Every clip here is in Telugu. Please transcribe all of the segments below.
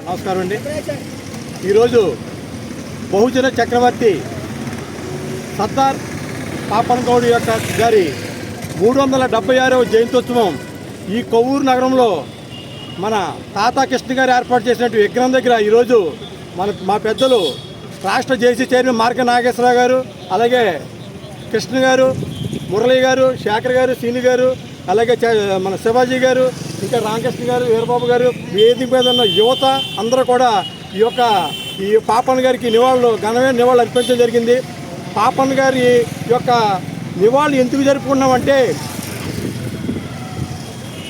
నమస్కారం అండి. ఈరోజు బహుజన చక్రవర్తి సర్దార్ పాపన్ గౌడ్ గారి 376వ జయంతోత్సవం ఈ కొవ్వూరు నగరంలో మన తాతా కృష్ణ గారు ఏర్పాటు చేసినట్టు విగ్రహం దగ్గర ఈరోజు మా పెద్దలు రాష్ట్ర జేసీ చైర్మన్ మార్క నాగేశ్వరరావు గారు, అలాగే కృష్ణ గారు, మురళి గారు, శేఖర్ గారు, సీని గారు, అలాగే మన శివాజీ గారు, ఇంకా రామకృష్ణ గారు, వీరబాబు గారు, వేదిక మీద ఉన్న యువత అందరూ కూడా ఈ పాపన్ గారికి ఘనమైన నివాళులు అర్పించడం జరిగింది. పాపన్ గారి యొక్క నివాళులు ఎందుకు జరుపుకున్నామంటే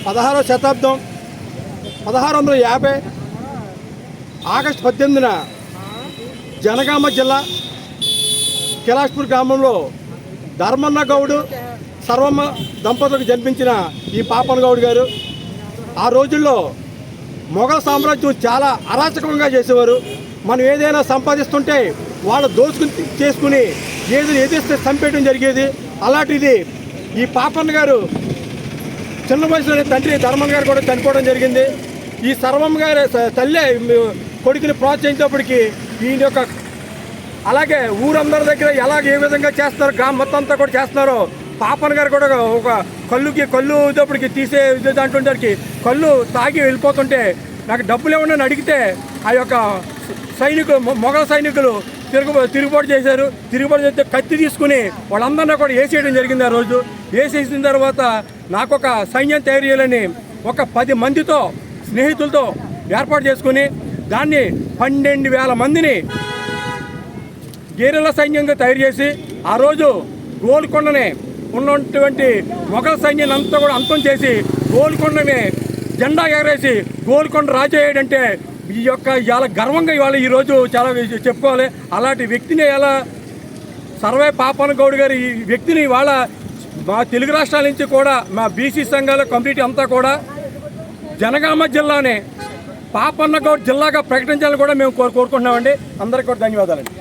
16వ శతాబ్దం 1650 ఆగస్టు 18న జనగామ జిల్లా కిలాష్పూర్ గ్రామంలో ధర్మన్న గౌడు సర్వమ్మ దంపతులకు జన్మించిన ఈ పాపన్ గౌడ్ గారు ఆ రోజుల్లో మొఘల్ సామ్రాజ్యం చాలా అరాచకంగా చేసేవారు. మనం ఏదైనా సంపాదిస్తుంటే వాళ్ళు దోచుకుని చేసుకుని ఏది ఎదిస్తే చంపేయడం జరిగేది. అలాంటిది ఈ పాపన్ గారు చిన్న వయసులోనే తండ్రి ధర్మన్ గారు కూడా చనిపోవడం జరిగింది. ఈ సర్వమ్మ గారి తల్లి కొడుకుని ప్రోత్సహించేప్పటికీ ఈయన యొక్క అలాగే ఊరందరి దగ్గర ఏ విధంగా చేస్తారో గ్రామం మొత్తం అంతా కూడా చేస్తున్నారో పాపన్ గారు కూడా ఒక కళ్ళు ఇప్పటికి తీసే దాంట్లోకి కళ్ళు తాగి వెళ్ళిపోతుంటే నాకు డబ్బులు ఏమన్నా అడిగితే ఆ యొక్క మొఘల్ సైనికులు తిరుగుబాటు చేశారు. తిరుగుబాటు చేస్తే కత్తి తీసుకుని వాళ్ళందరినీ కూడా వేసేయడం జరిగింది. ఆ రోజు వేసేసిన తర్వాత నాకు ఒక సైన్యం తయారు చేయాలని ఒక 10 మందితో స్నేహితులతో ఏర్పాటు చేసుకుని దాన్ని 12,000 మందిని గేరిల్లా సైన్యంగా తయారు చేసి ఆ రోజు గోల్కొండని ఉన్నటువంటి మొఘల్ సైన్యాన్ని అంతా కూడా అంతం చేసి గోల్కొండని జెండా ఎగరేసి గోల్కొండ రాజయ్యాడంటే ఈ యొక్క ఇలా గర్వంగా ఇవాళ ఈరోజు చాలా చెప్పుకోవాలి. అలాంటి వ్యక్తిని ఎలా సర్వే పాపన్ గౌడ్ గారు ఈ వ్యక్తిని ఇవాళ మా తెలుగు రాష్ట్రాల నుంచి కూడా మా బీసీ సంఘాల కమ్యూనిటీ అంతా కూడా జనగామ జిల్లాని పాపన్న గౌడ్ జిల్లాగా ప్రకటించాలని కూడా మేము కోరుకుంటున్నామండి. అందరికీ కూడా ధన్యవాదాలండి.